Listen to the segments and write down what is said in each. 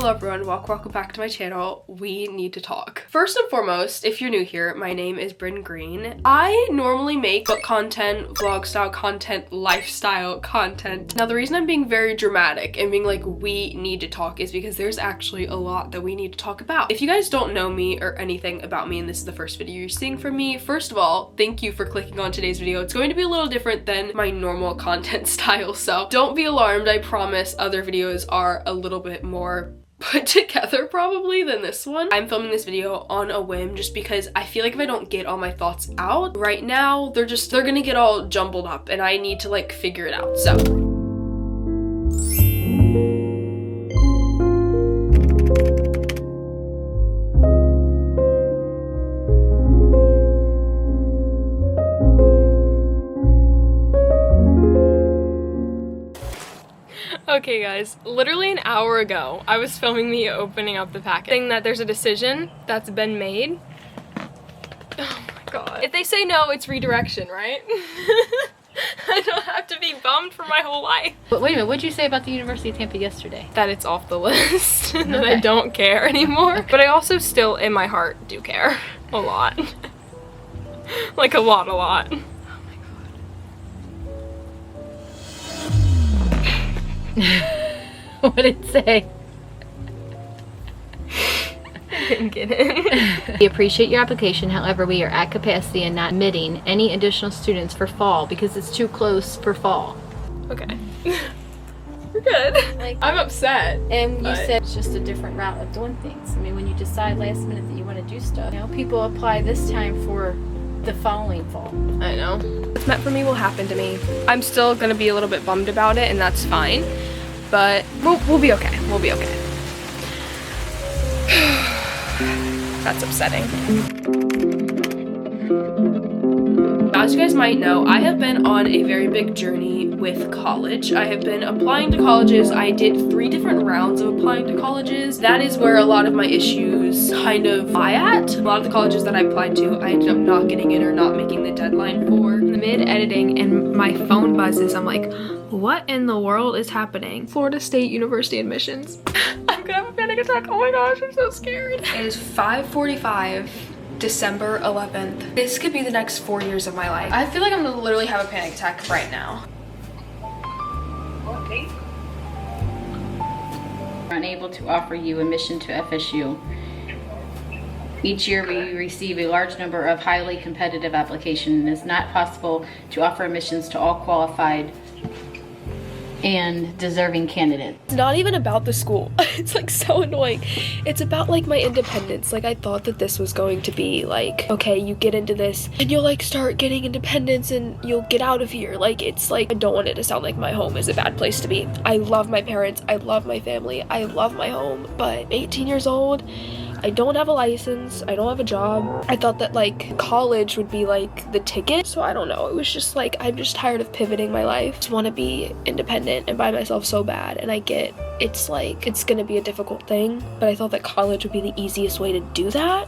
Hello everyone, welcome back to my channel. We need to talk. First and foremost, if you're new here, my name is Bryn Green. I normally make book content, vlog style content, lifestyle content. Now the reason I'm being very dramatic and being like we need to talk is because there's actually a lot that we need to talk about. If you guys don't know me or anything about me and this is the first video you're seeing from me, first of all, thank you for clicking on today's video. It's going to be a little different than my normal content style, so don't be alarmed. I promise other videos are a little bit more put together probably than this one. I'm filming this video on a whim just because I feel like if I don't get all my thoughts out right now, they're gonna get all jumbled up and I need to like figure it out. So okay guys, literally an hour ago, I was filming me opening up the packet, saying that there's a decision that's been made. Oh my god. If they say no, it's redirection, right? I don't have to be bummed for my whole life. But wait a minute, what'd you say about the University of Tampa yesterday? That it's off the list, that I don't care anymore. But I also still, in my heart, do care. A lot. Like a lot. What did it say? I didn't get it. We appreciate your application, however, we are at capacity and not admitting any additional students for fall because it's too close for fall. Okay. We're good. Like, I'm upset. And you said it's just a different route of doing things. I mean, when you decide last minute that you want to do stuff, you know, people apply this time for the following fall. I know. What's meant for me will happen to me. I'm still gonna be a little bit bummed about it and that's fine, but we'll be okay. We'll be okay. That's upsetting. As you guys might know, I have been on a very big journey with college. I have been applying to colleges. I did 3 different rounds of applying to colleges. That is where a lot of my issues kind of lie at. A lot of the colleges that I applied to, I ended up not getting in or not making the deadline for. In the mid-editing and my phone buzzes, I'm like, what in the world is happening? Florida State University admissions. I'm gonna have a panic attack. Oh my gosh, I'm so scared. It is 5:45. December 11th. This could be the next 4 years of my life. I feel like I'm gonna literally have a panic attack right now. Okay. We're unable to offer you admission to FSU. Each year we receive a large number of highly competitive applications and it's not possible to offer admissions to all qualified and deserving candidates. It's not even about the school. It's like so annoying. It's about like my independence. Like I thought that this was going to be like, okay, you get into this and you'll like start getting independence and you'll get out of here. Like it's like, I don't want it to sound like my home is a bad place to be. I love my parents, I love my family, I love my home, but 18 years old, I don't have a license, I don't have a job. I thought that like college would be like the ticket. So I don't know, it was just like, I'm just tired of pivoting my life. I just want to be independent and by myself so bad. And I get, it's like, it's gonna be a difficult thing, but I thought that college would be the easiest way to do that.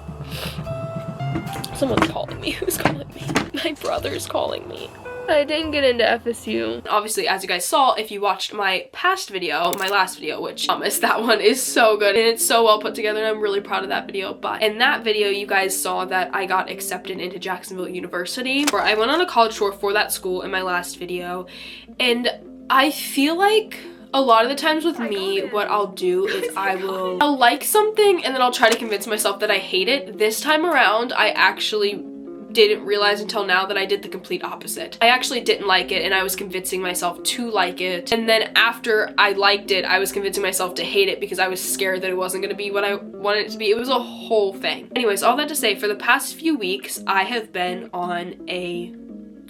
Someone's calling me. Who's calling me? My brother's calling me. I didn't get into FSU. Obviously, as you guys saw, if you watched my past video, my last video, which I promise that one is so good and it's so well put together and I'm really proud of that video. But in that video, you guys saw that I got accepted into Jacksonville University, where I went on a college tour for that school in my last video. And I feel like a lot of the times with me, what I'll do is I'll like something and then I'll try to convince myself that I hate it. This time around, I actually didn't realize until now that I did the complete opposite. I actually didn't like it and I was convincing myself to like it. And then after I liked it, I was convincing myself to hate it because I was scared that it wasn't gonna be what I wanted it to be. It was a whole thing. Anyways, all that to say, for the past few weeks, I have been on a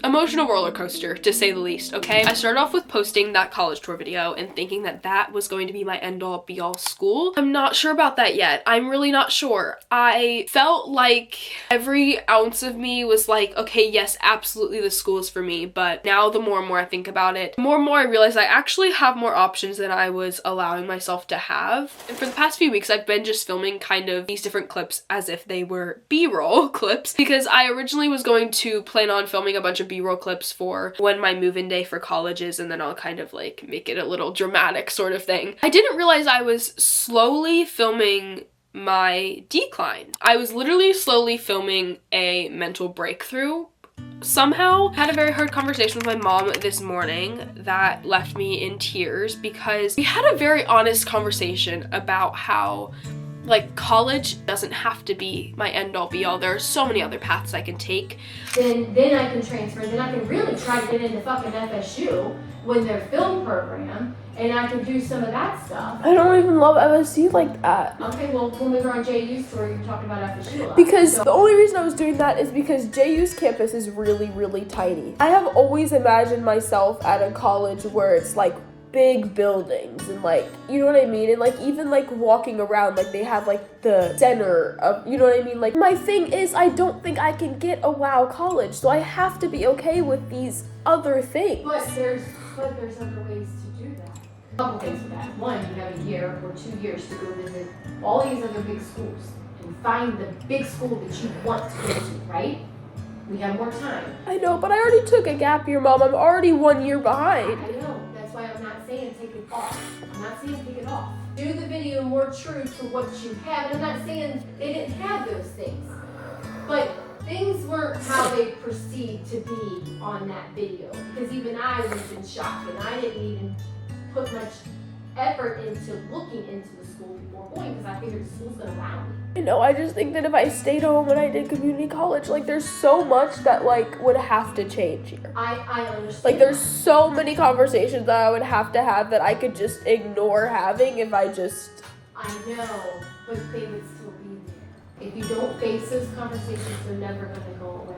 emotional roller coaster, to say the least, okay? I started off with posting that college tour video and thinking that that was going to be my end-all be-all school. I'm not sure about that yet. I'm really not sure. I felt like every ounce of me was like, okay, yes, absolutely the school is for me, but now the more and more I think about it, the more and more I realize I actually have more options than I was allowing myself to have. And for the past few weeks, I've been just filming kind of these different clips as if they were B-roll clips, because I originally was going to plan on filming a bunch of of b-roll clips for when my move-in day for college is, and then I'll kind of like make it a little dramatic sort of thing. I didn't realize I was slowly filming my decline. I was literally slowly filming a mental breakthrough. Somehow had a very hard conversation with my mom this morning that left me in tears, because we had a very honest conversation about how like college doesn't have to be my end-all be-all. There are so many other paths I can take. Then I can transfer, then I can really try to get into fucking FSU when their film program, and I can do some of that stuff. I don't even love FSU like that. Okay, well, when we were on JU's tour, you were talking about FSU a lot. Because the only reason I was doing that is because JU's campus is really, really tiny. I have always imagined myself at a college where it's like big buildings and like, you know what I mean? And like even like walking around, like they have like the center of, you know what I mean? Like my thing is I don't think I can get a wow college, so I have to be okay with these other things. But there's other ways to do that. A couple things with that. One, you have a year or 2 years to go visit all these other big schools and find the big school that you want to go to, right? We have more time. I know, but I already took a gap year, Mom. I'm already 1 year behind. I know. That's why I'm not saying take it off. I'm not saying take it off. Do the video more true to what you have. And I'm not saying they didn't have those things. But things weren't how they perceived to be on that video. Because even I was in shock, and I didn't even put much effort into looking into the school before going, because I figured the school's gonna wow me. I know, I just think that if I stayed home and I did community college, like there's so much that like would have to change here. I understand. Like there's so many conversations that I would have to have that I could just ignore having if I just... I know, but they would still be there. If you don't face those conversations, they're never gonna go away.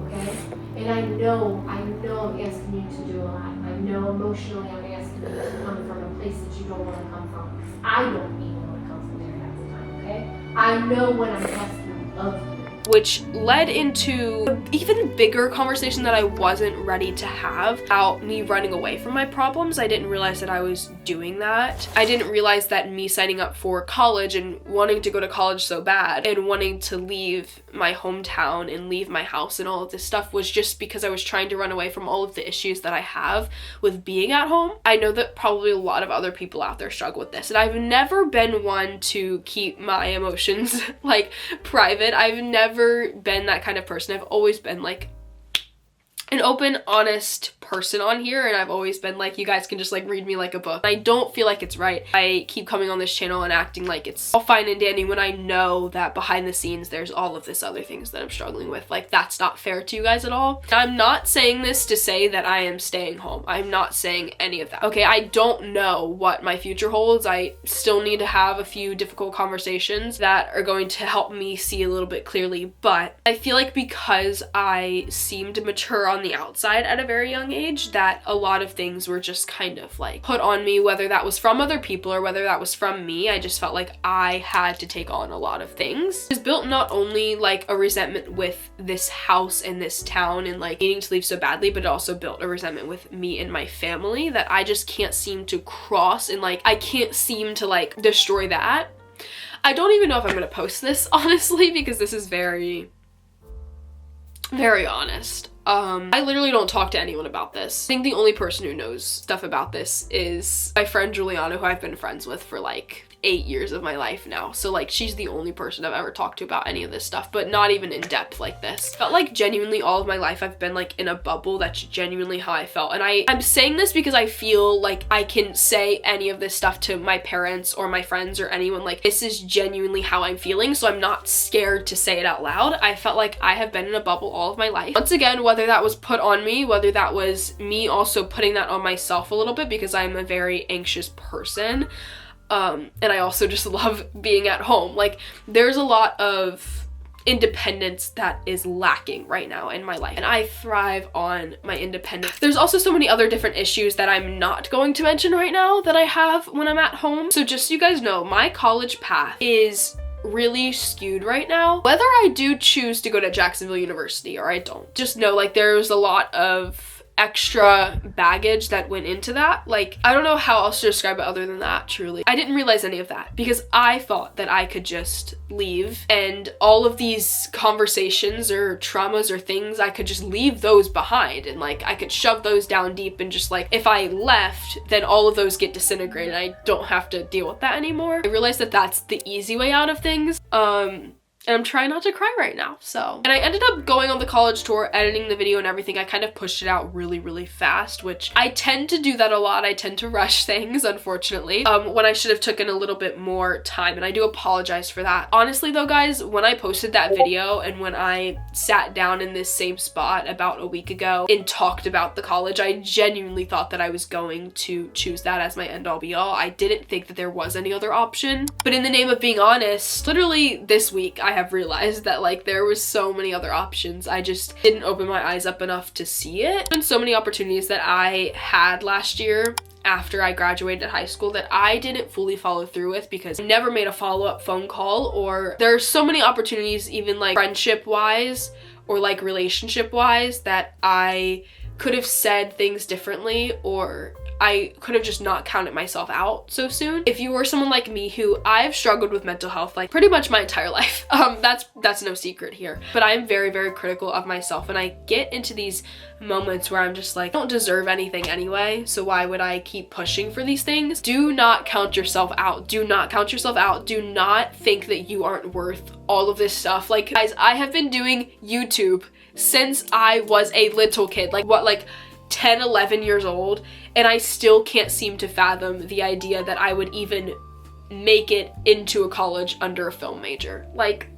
Okay? And I know I'm asking you to do a lot. I know emotionally I'm asking you to come from a place that you don't want to come from. I don't even want to come from there half the time, okay? I know what I'm asking of you. Which led into an even bigger conversation that I wasn't ready to have about me running away from my problems. I didn't realize that I was doing that. I didn't realize that me signing up for college and wanting to go to college so bad and wanting to leave my hometown and leave my house and all of this stuff was just because I was trying to run away from all of the issues that I have with being at home. I know that probably a lot of other people out there struggle with this, and I've never been one to keep my emotions like private. I've never been that kind of person. I've always been like an open, honest person on here, and I've always been like, you guys can just like read me like a book. I don't feel like it's right. I keep coming on this channel and acting like it's all fine and dandy when I know that behind the scenes there's all of this other things that I'm struggling with. Like, that's not fair to you guys at all. I'm not saying this to say that I am staying home. I'm not saying any of that. Okay, I don't know what my future holds. I still need to have a few difficult conversations that are going to help me see a little bit clearly, but I feel like because I seemed mature on the outside at a very young age, that a lot of things were just kind of like put on me, whether that was from other people or whether that was from me. I just felt like I had to take on a lot of things. It was built not only like a resentment with this house and this town and like needing to leave so badly, but it also built a resentment with me and my family that I just can't seem to cross, and like I can't seem to like destroy that. I don't even know if I'm gonna post this honestly, because this is very honest. I literally don't talk to anyone about this. I think the only person who knows stuff about this is my friend Juliana, who I've been friends with for like 8 years of my life now. So like she's the only person I've ever talked to about any of this stuff, but not even in depth like this. Felt like genuinely all of my life I've been like in a bubble. That's genuinely how I felt. And I'm saying this because I feel like I can say any of this stuff to my parents or my friends or anyone. Like, this is genuinely how I'm feeling, so I'm not scared to say it out loud. I felt like I have been in a bubble all of my life. Once again, whether that was put on me, whether that was me also putting that on myself a little bit, because I'm a very anxious person. And I also just love being at home. Like, there's a lot of independence that is lacking right now in my life, and I thrive on my independence. There's also so many other different issues that I'm not going to mention right now that I have when I'm at home. So just so you guys know, my college path is really skewed right now. Whether I do choose to go to Jacksonville University or I don't, just know like there's a lot of extra baggage that went into that. Like, I don't know how else to describe it other than that, truly. I didn't realize any of that because I thought that I could just leave and all of these conversations or traumas or things, I could just leave those behind and like I could shove those down deep and just like if I left, then all of those get disintegrated. I don't have to deal with that anymore. I realized that that's the easy way out of things. And I'm trying not to cry right now, so. And I ended up going on the college tour, editing the video and everything. I kind of pushed it out really, really fast, which I tend to do that a lot. I tend to rush things, unfortunately, when I should have taken a little bit more time, and I do apologize for that. Honestly though, guys, when I posted that video and when I sat down in this same spot about a week ago and talked about the college, I genuinely thought that I was going to choose that as my end-all be-all. I didn't think that there was any other option. But in the name of being honest, literally this week, I have realized that like there was so many other options. I just didn't open my eyes up enough to see it. And so many opportunities that I had last year after I graduated high school that I didn't fully follow through with because I never made a follow-up phone call, or there's so many opportunities even like friendship wise or like relationship wise that I could have said things differently, or I could have just not counted myself out so soon. If you were someone like me who I've struggled with mental health like pretty much my entire life, that's no secret here, but I'm very, very critical of myself, and I get into these moments where I'm just like, I don't deserve anything anyway, so why would I keep pushing for these things? Do not count yourself out. Do not count yourself out. Do not think that you aren't worth all of this stuff. Like, guys, I have been doing YouTube since I was a little kid, like 10, 11 years old, and I still can't seem to fathom the idea that I would even make it into a college under a film major. Like,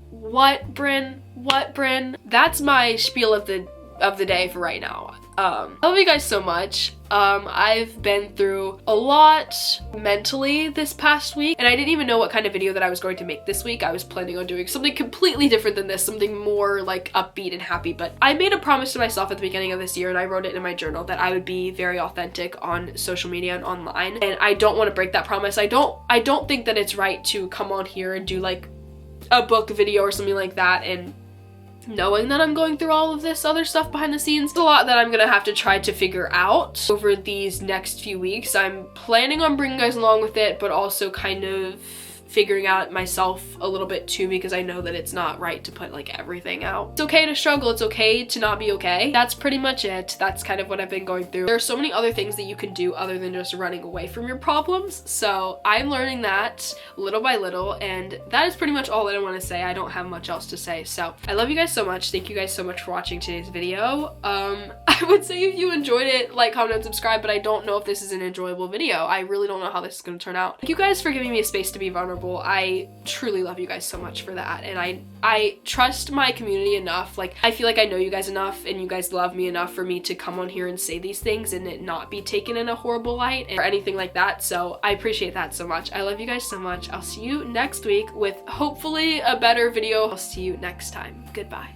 what, Bryn? What, Bryn? That's my spiel of the day for right now. I love you guys so much. I've been through a lot mentally this past week, and I didn't even know what kind of video that I was going to make this week. I was planning on doing something completely different than this, something more like upbeat and happy, but I made a promise to myself at the beginning of this year, and I wrote it in my journal, that I would be very authentic on social media and online, and I don't want to break that promise. I don't think that it's right to come on here and do like a book video or something like that and knowing that I'm going through all of this other stuff behind the scenes. It's a lot that I'm gonna have to try to figure out over these next few weeks. I'm planning on bringing you guys along with it, but also kind of figuring out myself a little bit too, because I know that it's not right to put like everything out. It's okay to struggle. It's okay to not be okay. That's pretty much it. That's kind of what I've been going through. There are so many other things that you can do other than just running away from your problems. So I'm learning that little by little, and that is pretty much all that I want to say. I don't have much else to say. So I love you guys so much. Thank you guys so much for watching today's video. I would say if you enjoyed it, like, comment, and subscribe, but I don't know if this is an enjoyable video. I really don't know how this is going to turn out. Thank you guys for giving me a space to be vulnerable. I truly love you guys so much for that, and I trust my community enough. Like, I feel like I know you guys enough and you guys love me enough for me to come on here and say these things and it not be taken in a horrible light or anything like that. So I appreciate that so much. I love you guys so much. I'll see you next week with hopefully a better video. I'll see you next time. Goodbye.